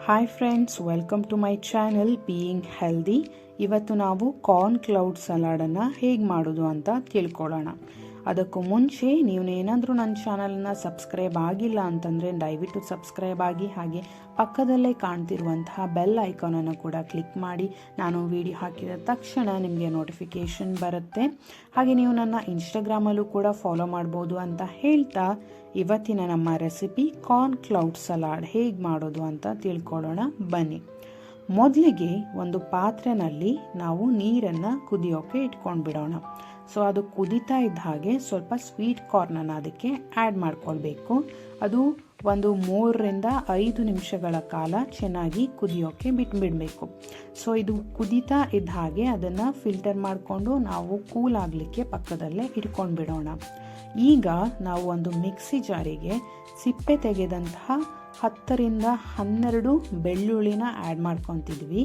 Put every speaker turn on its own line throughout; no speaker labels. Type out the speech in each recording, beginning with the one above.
Hi friends, welcome to my channel being healthy. ಇವತ್ತು ನಾವು corn cloud ಸಲಾಡನ್ನು ಹೇಗೆ ಮಾಡೋದು ಅಂತ ತಿಳ್ಕೊಳ್ಳೋಣ. ಅದಕ್ಕೂ ಮುಂಚೆ ನೀವು ಏನಾದರೂ ನನ್ನ ಚಾನಲನ್ನು ಸಬ್ಸ್ಕ್ರೈಬ್ ಆಗಿಲ್ಲ ಅಂತಂದರೆ ದಯವಿಟ್ಟು ಸಬ್ಸ್ಕ್ರೈಬ್ ಆಗಿ, ಹಾಗೆ ಪಕ್ಕದಲ್ಲೇ ಕಾಣ್ತಿರುವಂತಹ ಬೆಲ್ ಐಕಾನನ್ನು ಕೂಡ ಕ್ಲಿಕ್ ಮಾಡಿ. ನಾನು ವಿಡಿಯೋ ಹಾಕಿದ ತಕ್ಷಣ ನಿಮಗೆ ನೋಟಿಫಿಕೇಷನ್ ಬರುತ್ತೆ. ಹಾಗೆ ನೀವು ನನ್ನ ಇನ್ಸ್ಟಾಗ್ರಾಮಲ್ಲೂ ಕೂಡ ಫಾಲೋ ಮಾಡ್ಬೋದು ಅಂತ ಹೇಳ್ತಾ ಇವತ್ತಿನ ನಮ್ಮ ರೆಸಿಪಿ ಕಾರ್ನ್ ಕ್ಲೌಡ್ ಸಲಾಡ್ ಹೇಗೆ ಮಾಡೋದು ಅಂತ ತಿಳ್ಕೊಳ್ಳೋಣ ಬನ್ನಿ. ಮೊದಲಿಗೆ ಒಂದು ಪಾತ್ರೆಯಲ್ಲಿ ನಾವು ನೀರನ್ನು ಕುದಿಯೋಕೆ ಇಟ್ಕೊಂಡು ಬಿಡೋಣ. ಸೊ ಅದು ಕುದೀತಾ ಇದ್ದ ಹಾಗೆ ಸ್ವಲ್ಪ ಸ್ವೀಟ್ ಕಾರ್ನನ್ನು ಅದಕ್ಕೆ ಆ್ಯಡ್ ಮಾಡ್ಕೊಳ್ಬೇಕು. ಅದು ಒಂದು 3ರಿಂದ 5 ನಿಮಿಷಗಳ ಕಾಲ ಚೆನ್ನಾಗಿ ಕುದಿಯೋಕೆ ಬಿಟ್ಬಿಡಬೇಕು. ಸೊ ಇದು ಕುದೀತಾ ಇದ್ದ ಹಾಗೆ ಅದನ್ನು ಫಿಲ್ಟರ್ ಮಾಡಿಕೊಂಡು ನಾವು ಕೂಲ್ ಆಗಲಿಕ್ಕೆ ಪಕ್ಕದಲ್ಲೇ ಇಟ್ಕೊಂಡು ಬಿಡೋಣ. ಈಗ ನಾವು ಒಂದು ಮಿಕ್ಸಿ ಜಾರಿಗೆ ಸಿಪ್ಪೆ ತೆಗೆದಂತಹ 10ರಿಂದ 12 ಬೆಳ್ಳುಳ್ಳಿನ ಆ್ಯಡ್ ಮಾಡ್ಕೊತಿದ್ವಿ.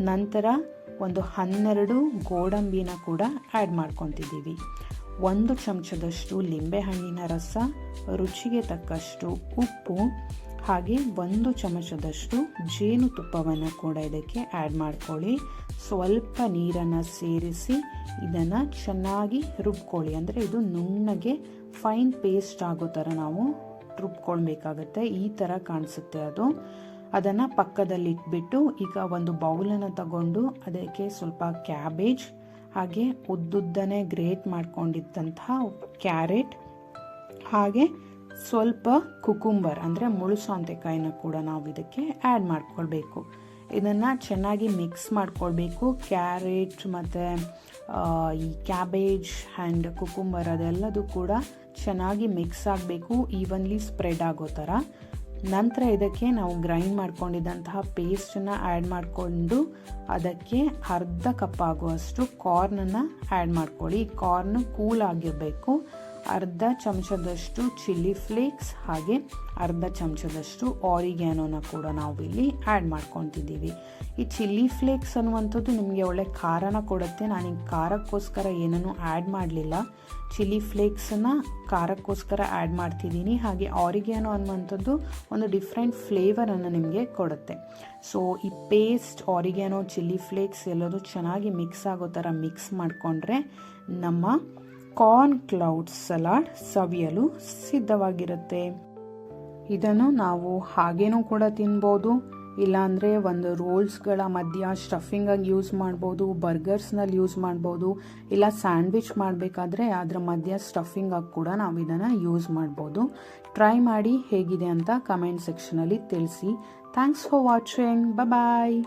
ನಂತರ ಒಂದು 12 ಗೋಡಂಬಿನ ಕೂಡ ಆ್ಯಡ್ ಮಾಡ್ಕೊತಿದ್ದೀವಿ. 1 ಚಮಚದಷ್ಟು ಲಿಂಬೆಹಣ್ಣಿನ ರಸ, ರುಚಿಗೆ ತಕ್ಕಷ್ಟು ಉಪ್ಪು, ಹಾಗೆ 1 ಚಮಚದಷ್ಟು ಜೇನುತುಪ್ಪವನ್ನು ಕೂಡ ಇದಕ್ಕೆ ಆ್ಯಡ್ ಮಾಡ್ಕೊಳ್ಳಿ. ಸ್ವಲ್ಪ ನೀರನ್ನು ಸೇರಿಸಿ ಇದನ್ನು ಚೆನ್ನಾಗಿ ರುಬ್ಕೊಳ್ಳಿ. ಅಂದರೆ ಇದು ನುಣ್ಣಗೆ ಫೈನ್ ಪೇಸ್ಟ್ ಆಗೋ ಥರ ನಾವು ರುಬ್ಕೊಳ್ಬೇಕಾಗತ್ತೆ. ಈ ಥರ ಕಾಣಿಸುತ್ತೆ ಅದು. ಅದನ್ನು ಪಕ್ಕದಲ್ಲಿ ಇಟ್ಬಿಟ್ಟು ಈಗ ಒಂದು ಬೌಲನ್ನು ತಗೊಂಡು ಅದಕ್ಕೆ ಸ್ವಲ್ಪ ಕ್ಯಾಬೇಜ್, ಹಾಗೆ ಉದ್ದುದ್ದನೆ ಗ್ರೇಟ್ ಮಾಡ್ಕೊಂಡಿದ್ದಂತಹ ಕ್ಯಾರೆಟ್, ಹಾಗೆ ಸ್ವಲ್ಪ ಕುಕುಂಬರ್ ಅಂದರೆ ಮುಳು ಸೌತೆಕಾಯಿನ ಕೂಡ ನಾವು ಇದಕ್ಕೆ ಆ್ಯಡ್ ಮಾಡ್ಕೊಳ್ಬೇಕು. ಇದನ್ನು ಚೆನ್ನಾಗಿ ಮಿಕ್ಸ್ ಮಾಡ್ಕೊಳ್ಬೇಕು. ಕ್ಯಾರೆಟ್ ಮತ್ತು ಈ ಕ್ಯಾಬೇಜ್ ಆ್ಯಂಡ್ ಕುಕುಂಬರ್ ಅದೆಲ್ಲದು ಕೂಡ ಚೆನ್ನಾಗಿ ಮಿಕ್ಸ್ ಆಗಬೇಕು, ಈವನ್ಲಿ ಸ್ಪ್ರೆಡ್ ಆಗೋ ಥರ. ನಂತರ ಇದಕ್ಕೆ ನಾವು ಗ್ರೈಂಡ್ ಮಾಡ್ಕೊಂಡಿದ್ದಂತಹ ಪೇಸ್ಟನ್ನು ಆ್ಯಡ್ ಮಾಡಿಕೊಂಡು ಅದಕ್ಕೆ ಅರ್ಧ ಕಪ್ ಆಗುವಷ್ಟು ಕಾರ್ನನ್ನು ಆ್ಯಡ್ ಮಾಡ್ಕೊಳ್ಳಿ. ಕಾರ್ನ್ ಕೂಲ್ ಆಗಿರಬೇಕು. ಅರ್ಧ ಚಮಚದಷ್ಟು ಚಿಲ್ಲಿ ಫ್ಲೇಕ್ಸ್, ಹಾಗೆ ಅರ್ಧ ಚಮಚದಷ್ಟು ಆರಿಗ್ಯಾನೋನ ಕೂಡ ನಾವು ಇಲ್ಲಿ ಆ್ಯಡ್ ಮಾಡ್ಕೊತಿದ್ದೀವಿ. ಈ ಚಿಲ್ಲಿ ಫ್ಲೇಕ್ಸ್ ಅನ್ನುವಂಥದ್ದು ನಿಮಗೆ ಒಳ್ಳೆ ಖಾರನ ಕೊಡುತ್ತೆ. ನಾನೀಗ ಖಾರಕ್ಕೋಸ್ಕರ ಏನನ್ನೂ ಆ್ಯಡ್ ಮಾಡಲಿಲ್ಲ. ಚಿಲ್ಲಿ ಫ್ಲೇಕ್ಸನ್ನು ಖಾರಕ್ಕೋಸ್ಕರ ಆ್ಯಡ್ ಮಾಡ್ತಿದ್ದೀನಿ. ಹಾಗೆ ಆರಿಗ್ಯಾನೋ ಅನ್ನುವಂಥದ್ದು ಒಂದು ಡಿಫ್ರೆಂಟ್ ಫ್ಲೇವರನ್ನು ನಿಮಗೆ ಕೊಡುತ್ತೆ. ಸೊ ಈ ಪೇಸ್ಟ್, ಆರಿಗ್ಯಾನೋ, ಚಿಲ್ಲಿ ಫ್ಲೇಕ್ಸ್ ಎಲ್ಲದೂ ಚೆನ್ನಾಗಿ ಮಿಕ್ಸ್ ಆಗೋ ಥರ ಮಿಕ್ಸ್ ಮಾಡಿಕೊಂಡ್ರೆ ನಮ್ಮ ಕಾರ್ನ್ ಕ್ಲೌಡ್ ಸಲಾಡ್ ಸವಿಯಲು ಸಿದ್ಧವಾಗಿರುತ್ತೆ. ಇದನ್ನು ನಾವು ಹಾಗೇನೂ ಕೂಡ ತಿನ್ಬೋದು, ಇಲ್ಲಾಂದರೆ ಒಂದು ರೋಲ್ಸ್ಗಳ ಮಧ್ಯ ಸ್ಟಫಿಂಗಾಗಿ ಯೂಸ್ ಮಾಡ್ಬೋದು, ಬರ್ಗರ್ಸ್ನಲ್ಲಿ ಯೂಸ್ ಮಾಡ್ಬೋದು, ಇಲ್ಲ ಸ್ಯಾಂಡ್ವಿಚ್ ಮಾಡಬೇಕಾದ್ರೆ ಅದರ ಮಧ್ಯ ಸ್ಟಫಿಂಗಾಗಿ ಕೂಡ ನಾವು ಇದನ್ನು ಯೂಸ್ ಮಾಡ್ಬೋದು. ಟ್ರೈ ಮಾಡಿ ಹೇಗಿದೆ ಅಂತ ಕಮೆಂಟ್ ಸೆಕ್ಷನಲ್ಲಿ ತಿಳಿಸಿ. Thanks for watching. ಬಾಯ್.